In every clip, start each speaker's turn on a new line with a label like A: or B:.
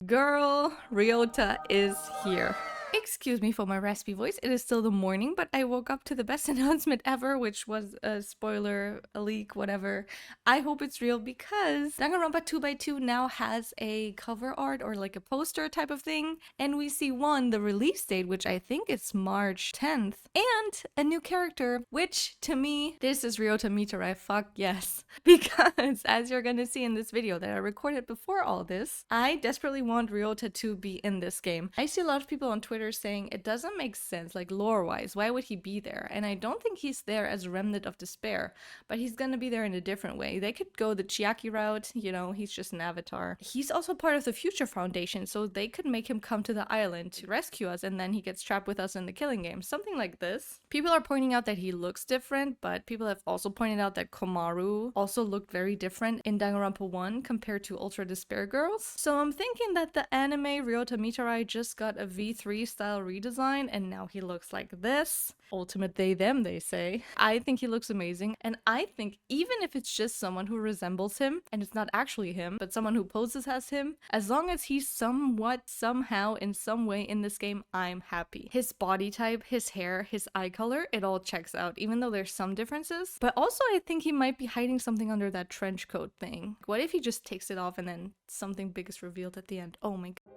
A: Girl, Ryota is here. Excuse me for my raspy voice, it is still the morning, but I woke up to the best announcement ever, which was a spoiler, a leak, whatever. I hope it's real because Danganronpa 2x2 now has a cover art or like a poster type of thing, and we see the release date, which I think is March 10th, and a new character, which to me, this is Ryota Mitarai, fuck yes. Because as you're gonna see in this video that I recorded before all this, I desperately want Ryota to be in this game. I see a lot of people on Twitter saying it doesn't make sense, like lore-wise, why would he be there? And I don't think he's there as a remnant of despair, but he's gonna be there in a different way. They could go the Chiaki route, you know, he's just an avatar. He's also part of the Future Foundation, so they could make him come to the island to rescue us, and then he gets trapped with us in the killing game. Something like this. People are pointing out that he looks different, but people have also pointed out that Komaru also looked very different in Danganronpa 1 compared to Ultra Despair Girls. So I'm thinking that the anime Ryota Mitarai just got a V3 style redesign, and now he looks like this. Ultimate they them, they say. I think he looks amazing, and I think even if it's just someone who resembles him and it's not actually him, but someone who poses as him, as long as he's somewhat, somehow, in some way in this game, I'm happy. His body type, his hair, his eye color, it all checks out, even though there's some differences. But also I think he might be hiding something under that trench coat thing. What if he just takes it off and then something big is revealed at the end? Oh my god.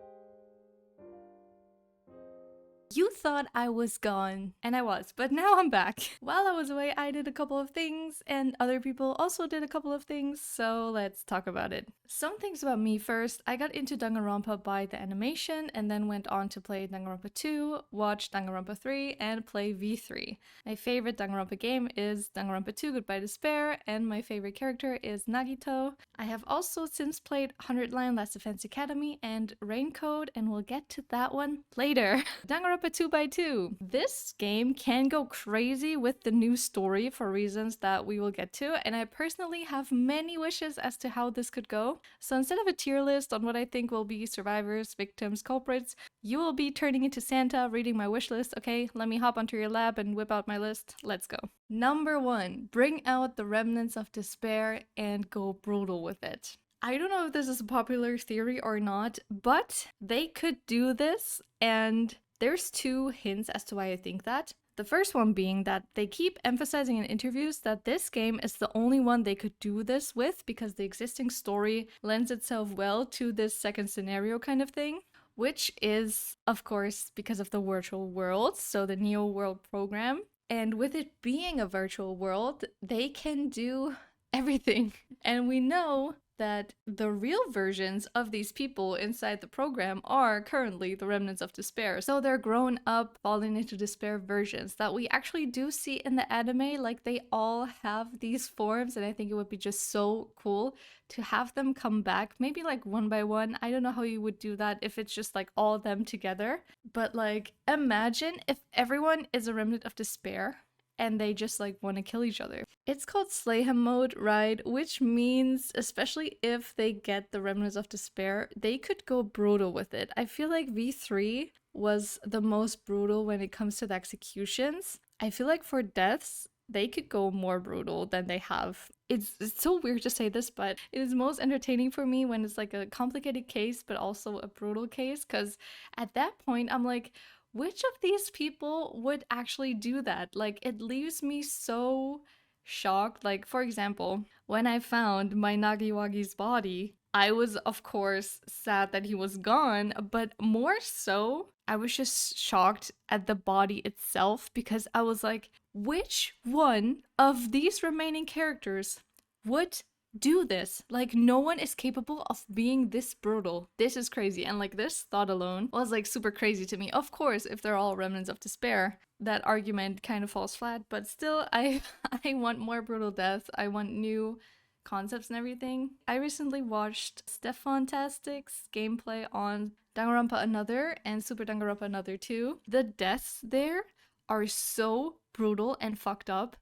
A: You thought I was gone, and I was, but now I'm back. While I was away, I did a couple of things, and other people also did a couple of things, so let's talk about it. Some things about me first. I got into Danganronpa by the animation, and then went on to play Danganronpa 2, watch Danganronpa 3, and play V3. My favorite Danganronpa game is Danganronpa 2 Goodbye Despair, and my favorite character is Nagito. I have also since played 100 Line Last Defense Academy and Raincode, and we'll get to that one later. Danganronpa 2x2. This game can go crazy with the new story for reasons that we will get to, and I personally have many wishes as to how this could go. So instead of a tier list on what I think will be survivors, victims, culprits, you will be turning into Santa reading my wish list. Okay, let me hop onto your lab and whip out my list. Let's go. Number 1, bring out the remnants of despair and go brutal with it. I don't know if this is a popular theory or not, but they could do this, and there's 2 hints as to why I think that. The first one being that they keep emphasizing in interviews that this game is the only one they could do this with because the existing story lends itself well to this second scenario kind of thing, which is, of course, because of the virtual world, so the Neo World program. And with it being a virtual world, they can do everything. And we know that the real versions of these people inside the program are currently the remnants of despair. So they're grown up, falling into despair versions that we actually do see in the anime. Like, they all have these forms, and I think it would be just so cool to have them come back, maybe like one by one. I don't know how you would do that if it's just like all of them together. But like, imagine if everyone is a remnant of despair and they just like want to kill each other. It's called Slay Him mode, right? Which means, especially if they get the remnants of despair, they could go brutal with it. I feel like V3 was the most brutal when it comes to the executions. I feel like for deaths, they could go more brutal than they have. It's so weird to say this, but it is most entertaining for me when it's like a complicated case, but also a brutal case, because at that point, I'm like, which of these people would actually do that? Like, it leaves me so shocked. Like, for example, when I found my Nagiwagi's body, I was, of course, sad that he was gone, but more so, I was just shocked at the body itself, because I was like, which one of these remaining characters would do this? Like, no one is capable of being this brutal. This is crazy. And like, this thought alone was like super crazy to me. Of course, if they're all remnants of despair, that argument kind of falls flat, but still, I want more brutal deaths. I want new concepts and everything. I recently watched Stefantastic's gameplay on Danganronpa Another and Super Danganronpa Another 2. The deaths there are so brutal and fucked up,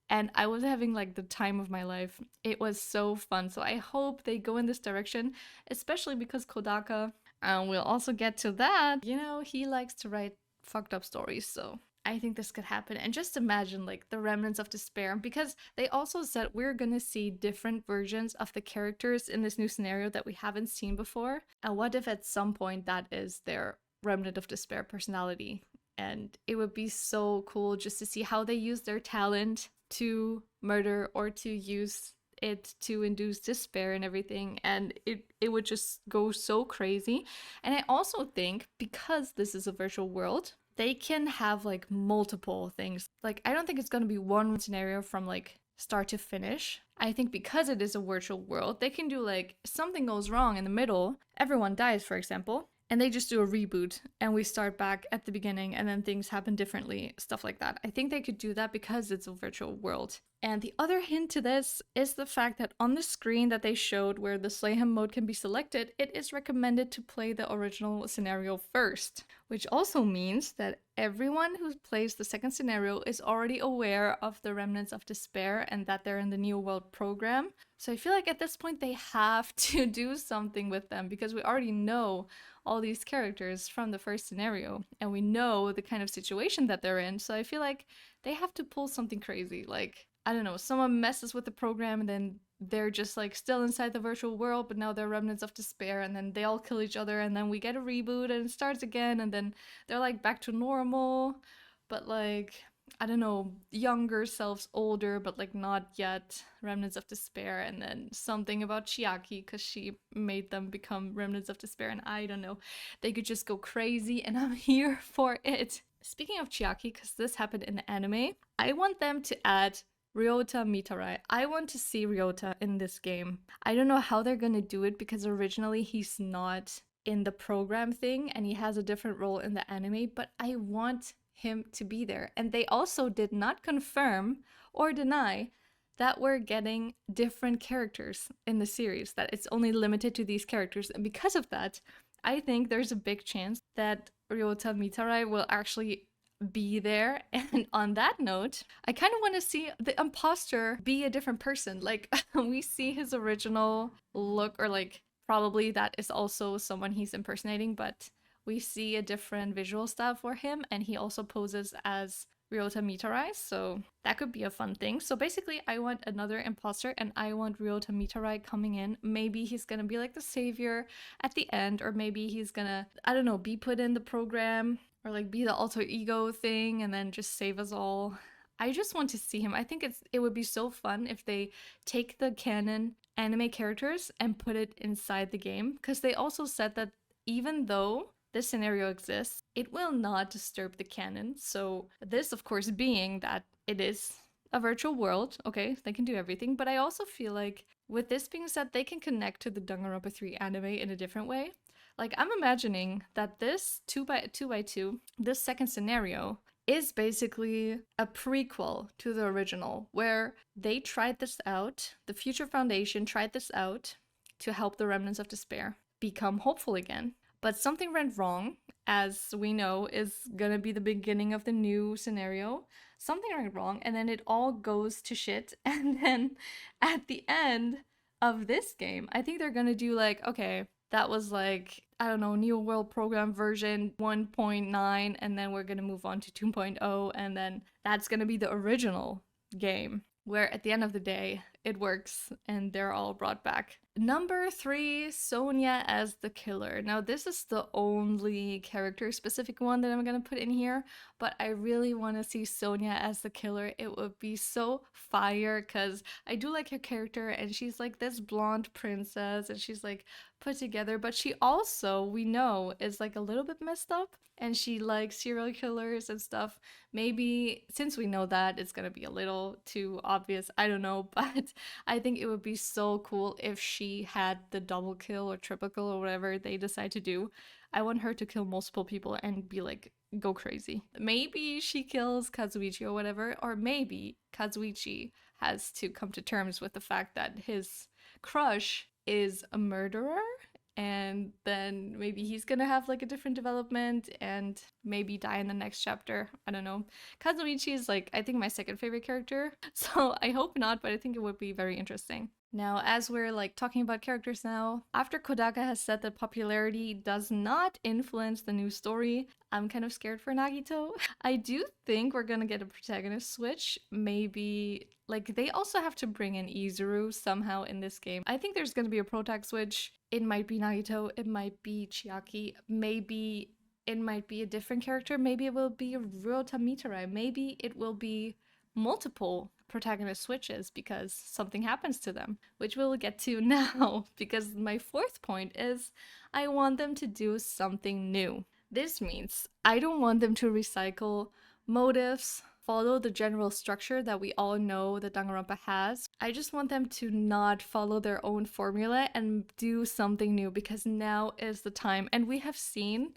A: and I was having like the time of my life. It was so fun. So I hope they go in this direction, especially because Kodaka, we'll also get to that, you know, he likes to write fucked up stories. So I think this could happen. And just imagine like the remnants of despair, because they also said we're gonna see different versions of the characters in this new scenario that we haven't seen before. And what if at some point that is their remnant of despair personality? And it would be so cool just to see how they use their talent to murder or to use it to induce despair and everything, and it would just go so crazy. And I also think because this is a virtual world, they can have like multiple things. Like I don't think it's going to be one scenario from like start to finish. I think because it is a virtual world, they can do like something goes wrong in the middle, everyone dies for example, and they just do a reboot and we start back at the beginning and then things happen differently, stuff like that. I think they could do that because it's a virtual world. And the other hint to this is the fact that on the screen that they showed where the Slayham mode can be selected, it is recommended to play the original scenario first, which also means that everyone who plays the second scenario is already aware of the remnants of despair and that they're in the New World program. So I feel like at this point they have to do something with them because we already know all these characters from the first scenario and we know the kind of situation that they're in. So I feel like they have to pull something crazy. Like, I don't know, someone messes with the program and then they're just like still inside the virtual world, but now they're remnants of despair and then they all kill each other and then we get a reboot and it starts again and then they're like back to normal, but like, I don't know, younger selves, older, but like not yet remnants of despair, and then something about Chiaki because she made them become remnants of despair, and I don't know, they could just go crazy and I'm here for it. Speaking of Chiaki, because this happened in the anime, I want them to add Ryota Mitarai. I want to see Ryota in this game. I don't know how they're gonna do it because originally he's not in the program thing and he has a different role in the anime, but I want him to be there. And they also did not confirm or deny that we're getting different characters in the series, that it's only limited to these characters. And because of that, I think there's a big chance that Ryota Mitarai will actually be there. And on that note, I kind of want to see the imposter be a different person. Like we see his original look, or like probably that is also someone he's impersonating, but we see a different visual style for him, and he also poses as Ryota Mitarai, so that could be a fun thing. So basically, I want another imposter, and I want Ryota Mitarai coming in. Maybe he's gonna be like the savior at the end, or maybe he's gonna, I don't know, be put in the program, or like be the alter ego thing, and then just save us all. I just want to see him. I think it would be so fun if they take the canon anime characters and put it inside the game, because they also said that even though this scenario exists, it will not disturb the canon. So this, of course, being that it is a virtual world, okay, they can do everything, but I also feel like with this being said, they can connect to the Danganronpa 3 anime in a different way. Like, I'm imagining that this 2x2, this second scenario, is basically a prequel to the original, where they tried this out, the Future Foundation tried this out to help the remnants of despair become hopeful again. But something went wrong, as we know is gonna be the beginning of the new scenario. Something went wrong, and then it all goes to shit. And then at the end of this game, I think they're gonna do like, okay, that was like, I don't know, New World Program version 1.9, and then we're gonna move on to 2.0, and then that's gonna be the original game, where at the end of the day, it works and they're all brought back. Number 3, Sonia as the killer. Now this is the only character specific one that I'm gonna put in here, but I really want to see Sonia as the killer. It would be so fire because I do like her character, and she's like this blonde princess and she's like put together, but she also, we know, is like a little bit messed up and she likes serial killers and stuff. Maybe since we know that, it's gonna be a little too obvious, I don't know, but I think it would be so cool if she had the double kill or triple kill or whatever they decide to do. I want her to kill multiple people and be like, go crazy. Maybe she kills Kazuichi or whatever, or maybe Kazuichi has to come to terms with the fact that his crush is a murderer, and then maybe he's gonna have like a different development and maybe die in the next chapter. I don't know. Kazuichi is like, I think, my second favorite character, so I hope not, but I think it would be very interesting. Now, as we're like talking about characters now, after Kodaka has said that popularity does not influence the new story, I'm kind of scared for Nagito. I do think we're gonna get a protagonist switch. Maybe, like, they also have to bring in Izuru somehow in this game. I think there's gonna be a protag switch. It might be Nagito, it might be Chiaki, maybe it might be a different character, maybe it will be Ryota Mitarai, maybe it will be multiple protagonist switches because something happens to them, which we'll get to now, because my fourth point is I want them to do something new. This means I don't want them to recycle motives, follow the general structure that we all know that Danganronpa has. I just want them to not follow their own formula and do something new, because now is the time. And we have seen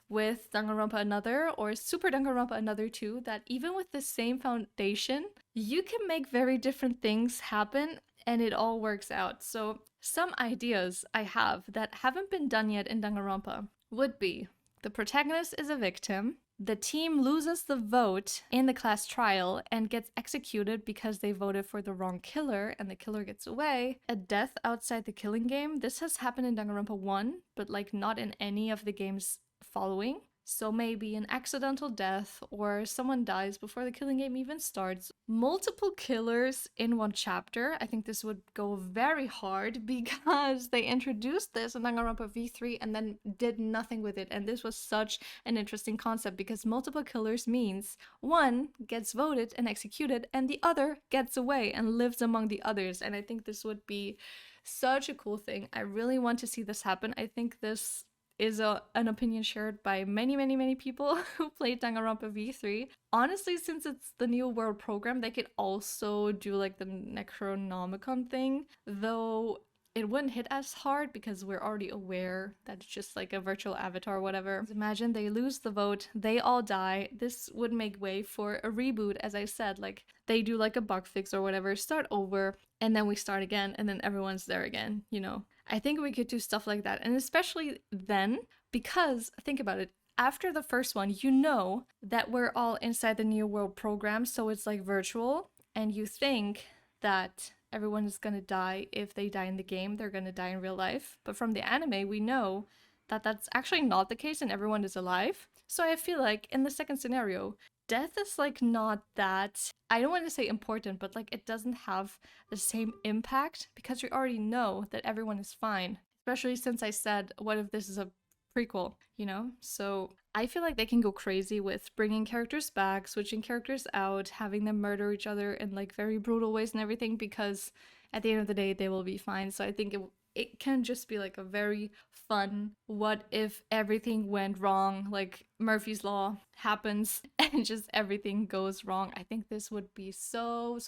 A: with Danganronpa Another or Super Danganronpa Another 2 that even with the same foundation, you can make very different things happen and it all works out. So some ideas I have that haven't been done yet in Danganronpa would be the protagonist is a victim, the team loses the vote in the class trial and gets executed because they voted for the wrong killer and the killer gets away. A death outside the killing game. This has happened in Danganronpa 1, but like not in any of the games following. So maybe an accidental death or someone dies before the killing game even starts. Multiple killers in one chapter. I think this would go very hard because they introduced this in Danganronpa V3 and then did nothing with it. And this was such an interesting concept because multiple killers means one gets voted and executed and the other gets away and lives among the others. And I think this would be such a cool thing. I really want to see this happen. I think this is an opinion shared by many people who played Danganronpa V3. Honestly, since it's the New World program, they could also do like the Necronomicon thing, though it wouldn't hit as hard because we're already aware that it's just like a virtual avatar or whatever. Imagine they lose the vote, they all die. This would make way for a reboot, as I said, like they do like a bug fix or whatever, start over, and then we start again, and then everyone's there again, you know? I think we could do stuff like that, and especially then, because think about it, after the first one, you know that we're all inside the New World program, so it's like virtual, and you think that everyone is gonna die. If they die in the game, they're gonna die in real life. But from the anime, we know that that's actually not the case and everyone is alive. So I feel like in the second scenario, death is like not that, I don't want to say important, but like it doesn't have the same impact because we already know that everyone is fine. Especially since I said, what if this is a prequel, you know? So I feel like they can go crazy with bringing characters back, switching characters out, having them murder each other in like very brutal ways and everything, because at the end of the day, they will be fine. So I think it can just be like a very fun, what if everything went wrong, like Murphy's Law happens and just everything goes wrong. I think this would be so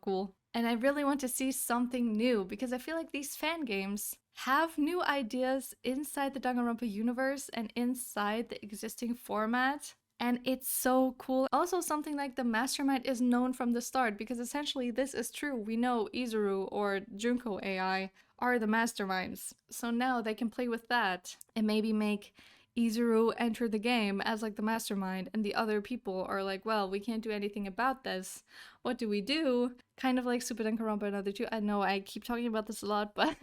A: cool. And I really want to see something new because I feel like these fan games have new ideas inside the Danganronpa universe and inside the existing format. And it's so cool. Also, something like the mastermind is known from the start because essentially this is true. We know Izuru or Junko AI are the masterminds. So now they can play with that and maybe make Izuru enter the game as like the mastermind and the other people are like, well, we can't do anything about this. What do we do? Kind of like Super Danganronpa Another 2. I know I keep talking about this a lot, but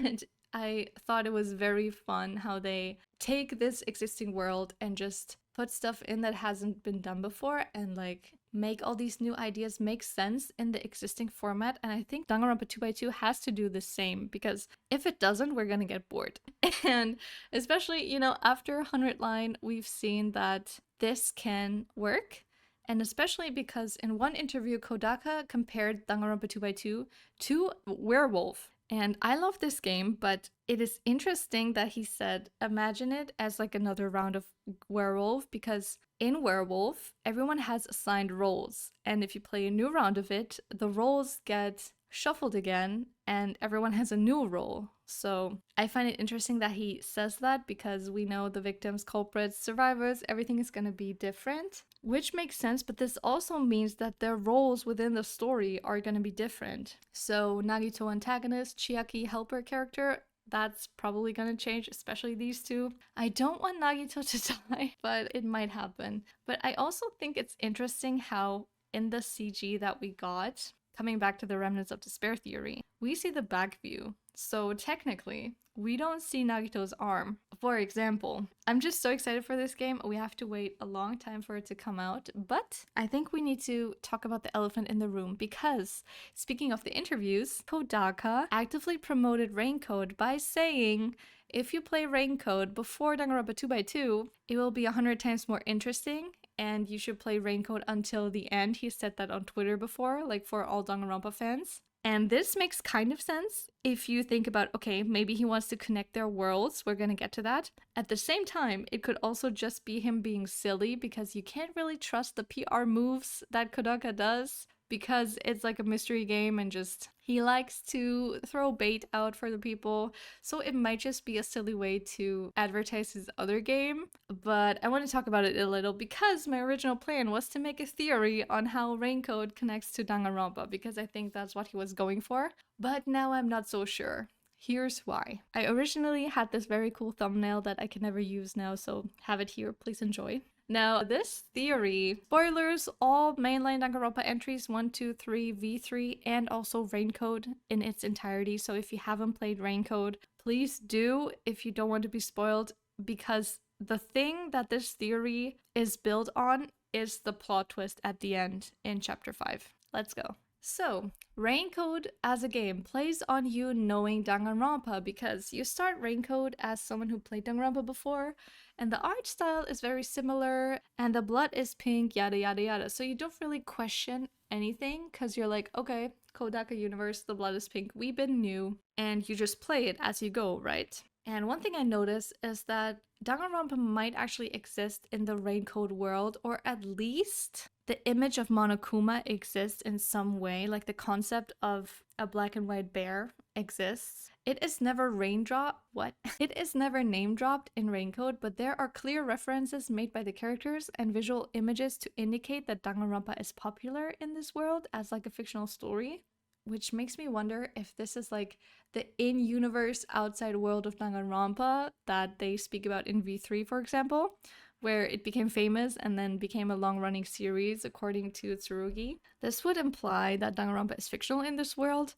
A: I thought it was very fun how they take this existing world and just put stuff in that hasn't been done before and like make all these new ideas make sense in the existing format. And I think Danganronpa 2x2 has to do the same because if it doesn't, we're gonna get bored. And especially, you know, after 100 line, we've seen that this can work. And especially because in one interview, Kodaka compared Danganronpa 2x2 to Werewolf. And I love this game, but it is interesting that he said, imagine it as like another round of Werewolf, because in Werewolf, everyone has assigned roles. And if you play a new round of it, the roles get shuffled again and everyone has a new role. So I find it interesting that he says that because we know the victims, culprits, survivors, everything is going to be different, which makes sense. But this also means that their roles within the story are going to be different. So Nagito antagonist, Chiaki helper character, that's probably gonna change, especially these two. I don't want Nagito to die, but it might happen. But I also think it's interesting how in the CG that we got, coming back to the Remnants of Despair theory, we see the back view. So technically, we don't see Nagito's arm. For example, I'm just so excited for this game. We have to wait a long time for it to come out, but I think we need to talk about the elephant in the room because, speaking of the interviews, Kodaka actively promoted Raincode by saying, if you play Raincode before Danganronpa 2x2, it will be 100 times more interesting and you should play Raincode until the end. He said that on Twitter before, like for all Danganronpa fans. And this makes kind of sense if you think about, okay, maybe he wants to connect their worlds. We're going to get to that. At the same time, it could also just be him being silly because you can't really trust the PR moves that Kodaka does because it's like a mystery game and just he likes to throw bait out for the people. So it might just be a silly way to advertise his other game. But I want to talk about it a little because my original plan was to make a theory on how Raincode connects to Danganronpa because I think that's what he was going for. But now I'm not so sure. Here's why. I originally had this very cool thumbnail that I can never use now, so have it here, please enjoy. Now, this theory, spoilers, all mainline Danganronpa entries 1, 2, 3, V3, and also Raincode in its entirety. So if you haven't played Raincode, please do if you don't want to be spoiled, because the thing that this theory is built on is the plot twist at the end in chapter 5. Let's go. So, Raincode as a game plays on you knowing Danganronpa because you start Raincode as someone who played Danganronpa before, and the art style is very similar, and the blood is pink, yada yada yada. So you don't really question anything because you're like, okay, Kodaka universe, the blood is pink, we've been new, and you just play it as you go, right? And one thing I noticed is that Danganronpa might actually exist in the Raincode world, or at least the image of Monokuma exists in some way, like the concept of a black and white bear exists. It is never It is never name dropped in Raincode, but there are clear references made by the characters and visual images to indicate that Danganronpa is popular in this world as like a fictional story. Which makes me wonder if this is like the in-universe outside world of Danganronpa that they speak about in V3, for example, where it became famous and then became a long-running series according to Tsurugi. This would imply that Danganronpa is fictional in this world,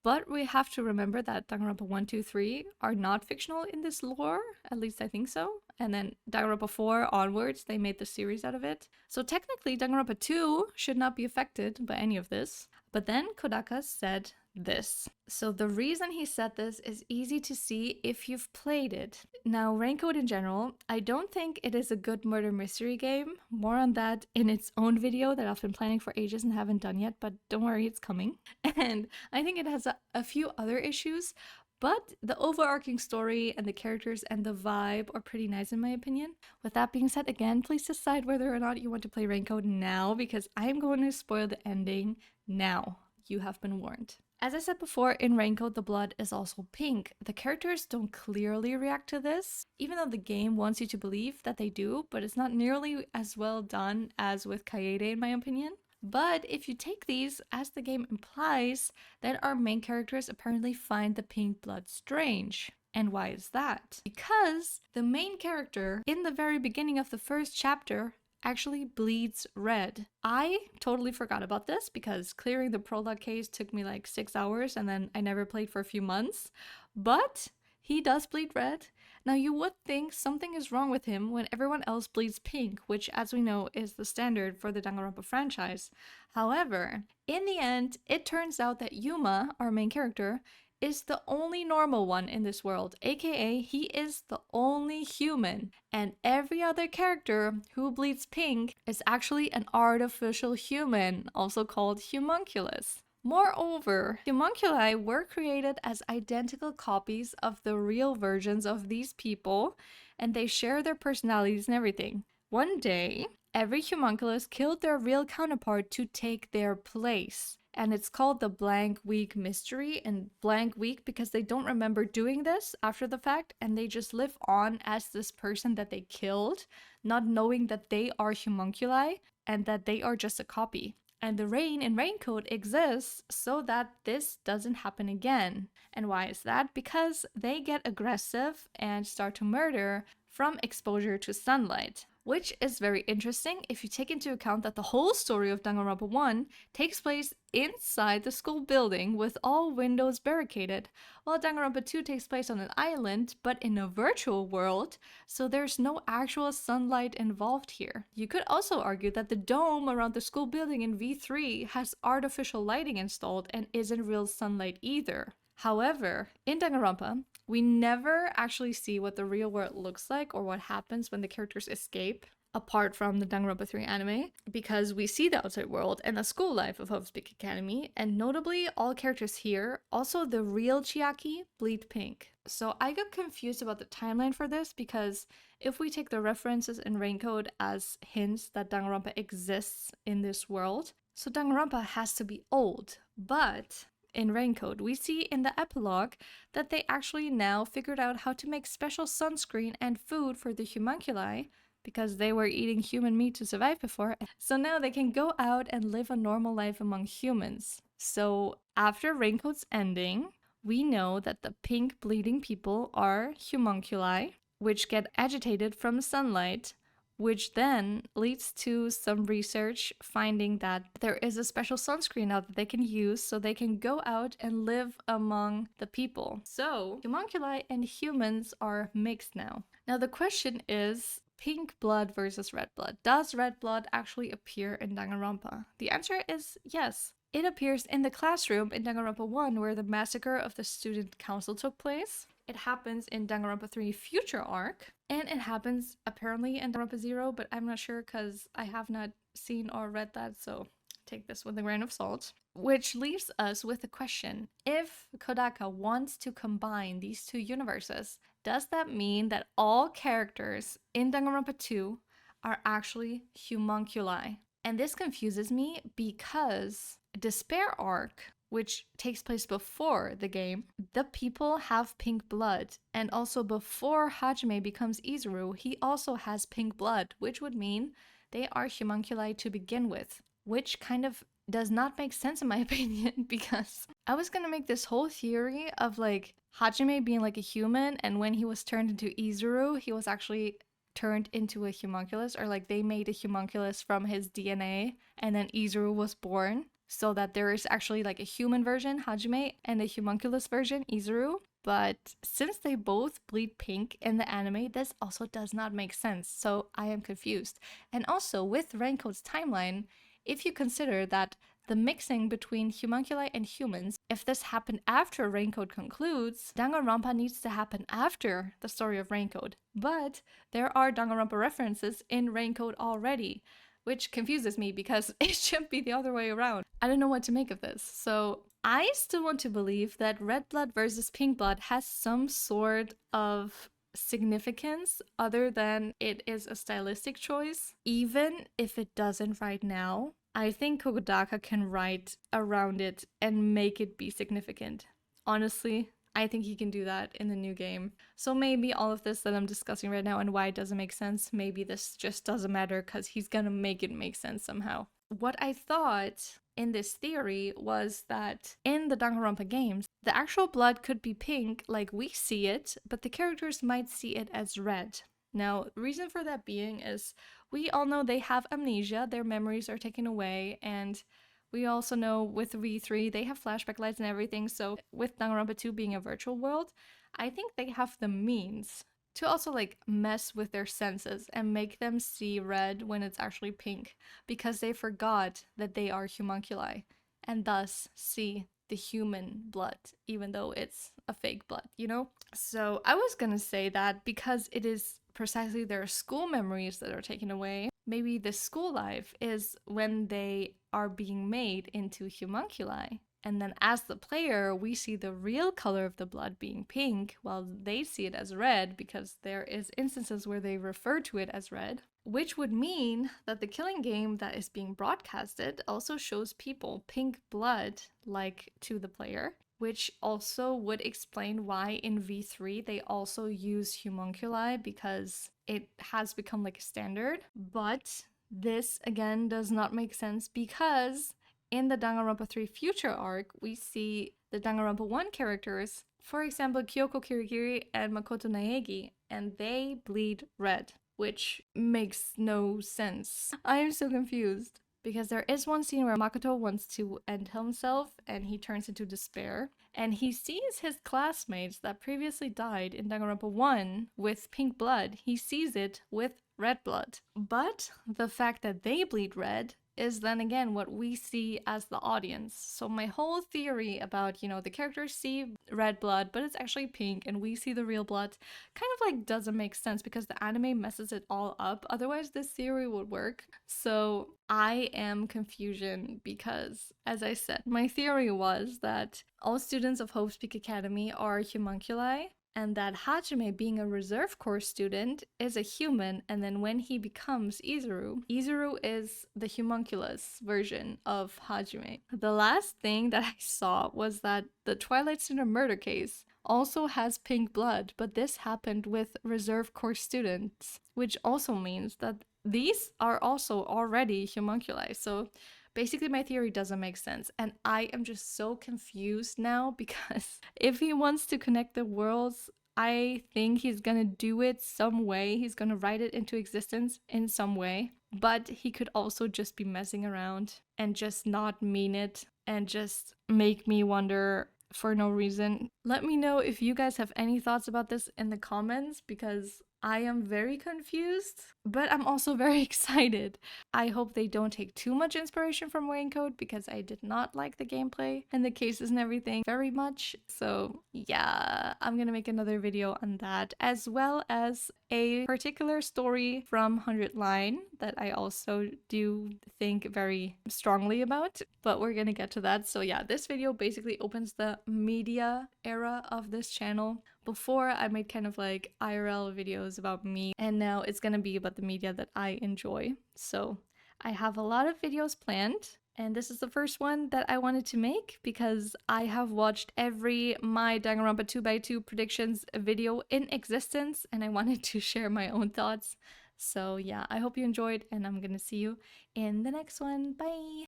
A: but we have to remember that Danganronpa 1, 2, 3 are not fictional in this lore, at least I think so. And then Danganronpa 4 onwards, they made the series out of it. So technically Danganronpa 2 should not be affected by any of this. But then Kodaka said this. So the reason he said this is easy to see if you've played it. Now, Raincode in general, I don't think it is a good murder mystery game. More on that in its own video that I've been planning for ages and haven't done yet, but don't worry, it's coming. And I think it has a few other issues, but the overarching story and the characters and the vibe are pretty nice in my opinion. With that being said, again, please decide whether or not you want to play Raincode now because I am going to spoil the ending now. You have been warned. As I said before, in Raincode, the blood is also pink. The characters don't clearly react to this, even though the game wants you to believe that they do, but it's not nearly as well done as with Kaede in my opinion. But if you take these, as the game implies, then our main characters apparently find the pink blood strange. And why is that? Because the main character, in the very beginning of the first chapter, actually bleeds red. I totally forgot about this because clearing the prologue case took me like 6 hours and then I never played for a few months. But he does bleed red. Now you would think something is wrong with him when everyone else bleeds pink, which as we know is the standard for the Danganronpa franchise. However, in the end, it turns out that Yuma, our main character, is the only normal one in this world, aka he is the only human, and every other character who bleeds pink is actually an artificial human, also called homunculus. Moreover, homunculi were created as identical copies of the real versions of these people, and they share their personalities and everything. One day, every homunculus killed their real counterpart to take their place. And it's called the blank week mystery, and blank week because they don't remember doing this after the fact and they just live on as this person that they killed, not knowing that they are homunculi and that they are just a copy. And the rain in Raincode exists so that this doesn't happen again. And why is that? Because they get aggressive and start to murder from exposure to sunlight. which is very interesting if you take into account that the whole story of Danganronpa 1 takes place inside the school building with all windows barricaded, while Danganronpa 2 takes place on an island but in a virtual world, so there's no actual sunlight involved here. You could also argue that the dome around the school building in V3 has artificial lighting installed and isn't real sunlight either. However, in Danganronpa, we never actually see what the real world looks like or what happens when the characters escape, apart from the Danganronpa 3 anime, because we see the outside world and the school life of Hope's Peak Academy, and notably, all characters here, also the real Chiaki, bleed pink. So I got confused about the timeline for this because if we take the references in Raincode as hints that Danganronpa exists in this world, so Danganronpa has to be old, but in Raincode, we see in the epilogue that they actually now figured out how to make special sunscreen and food for the homunculi because they were eating human meat to survive before. So now they can go out and live a normal life among humans. So after Raincode's ending, we know that the pink bleeding people are homunculi, which get agitated from sunlight, which then leads to some research finding that there is a special sunscreen now that they can use so they can go out and live among the people. So homunculi and humans are mixed now. Now the question is, pink blood versus red blood. Does red blood actually appear in Danganronpa? The answer is yes. It appears in the classroom in Danganronpa 1 where the massacre of the student council took place. It happens in Danganronpa 3 Future Arc, and it happens apparently in Danganronpa 0, but I'm not sure because I have not seen or read that, so take this with a grain of salt. Which leaves us with the question, if Kodaka wants to combine these two universes, does that mean that all characters in Danganronpa 2 are actually homunculi? And this confuses me because Despair Arc, which takes place before the game, the people have pink blood. And also before Hajime becomes Izuru, he also has pink blood, which would mean they are homunculi to begin with, which kind of does not make sense in my opinion, because I was gonna make this whole theory of like Hajime being like a human, and when he was turned into Izuru, he was actually turned into a homunculus, or like they made a homunculus from his DNA, and then Izuru was born, so that there is actually like a human version, Hajime, and a homunculus version, Izuru. But since they both bleed pink in the anime, this also does not make sense, so I am confused. And also, with Rancode's timeline, if you consider that the mixing between homunculi and humans, if this happened after Raincode concludes, Danganronpa needs to happen after the story of Raincode. But there are Danganronpa references in Raincode already, which confuses me because it should be the other way around. I don't know what to make of this. So I still want to believe that red blood versus pink blood has some sort of significance other than it is a stylistic choice. Even if it doesn't right now, I think Kodaka can write around it and make it be significant. Honestly, I think he can do that in the new game. So maybe all of this that I'm discussing right now and why it doesn't make sense, maybe this just doesn't matter because he's gonna make it make sense somehow. What I thought in this theory was that in the Danganronpa games, the actual blood could be pink like we see it, but the characters might see it as red. Now, the reason for that being is we all know they have amnesia, their memories are taken away, and we also know with V3 they have flashback lights and everything, so with Danganronpa 2 being a virtual world, I think they have the means to also like mess with their senses and make them see red when it's actually pink, because they forgot that they are homunculi and thus see the human blood, even though it's a fake blood, you know? So I was gonna say that because it is precisely their school memories that are taken away, maybe the school life is when they are being made into homunculi. And then as the player, we see the real color of the blood being pink, while they see it as red because there is instances where they refer to it as red, which would mean that the killing game that is being broadcasted also shows people pink blood like to the player, which also would explain why in V3 they also use homunculi because it has become like a standard. But this again does not make sense because in the Danganronpa 3 Future Arc, we see the Danganronpa 1 characters, for example, Kyoko Kirigiri and Makoto Naegi, and they bleed red. which makes no sense. I am so confused. Because there is one scene where Makoto wants to end himself and he turns into despair. And he sees his classmates that previously died in Danganronpa 1 with pink blood. He sees it with red blood. But the fact that they bleed red is then again what we see as the audience. So my whole theory about, the characters see red blood, but it's actually pink and we see the real blood kind of like doesn't make sense because the anime messes it all up. Otherwise this theory would work. So I am confusion because, as I said, my theory was that all students of Hope's Peak Academy are homunculi, and that Hajime, being a reserve corps student, is a human, and then when he becomes Izuru, Izuru is the homunculus version of Hajime. The last thing that I saw was that the Twilight Student murder case also has pink blood, but this happened with reserve corps students, which also means that these are also already homunculi. So basically my theory doesn't make sense, and I am just so confused now because if he wants to connect the worlds, I think he's gonna do it some way. He's gonna write it into existence in some way, but he could also just be messing around and just not mean it and just make me wonder for no reason. Let me know if you guys have any thoughts about this in the comments because I am very confused, but I'm also very excited. I hope they don't take too much inspiration from Raincoat because I did not like the gameplay and the cases and everything very much. So yeah, I'm gonna make another video on that, as well as a particular story from 100 Line that I also do think very strongly about, but we're gonna get to that. So yeah, this video basically opens the media era of this channel. Before, I made kind of like IRL videos about me, and now it's gonna be about the media that I enjoy. So I have a lot of videos planned, and this is the first one that I wanted to make because I have watched every My Danganronpa 2x2 predictions video in existence, and I wanted to share my own thoughts. So yeah, I hope you enjoyed, and I'm gonna see you in the next one. Bye!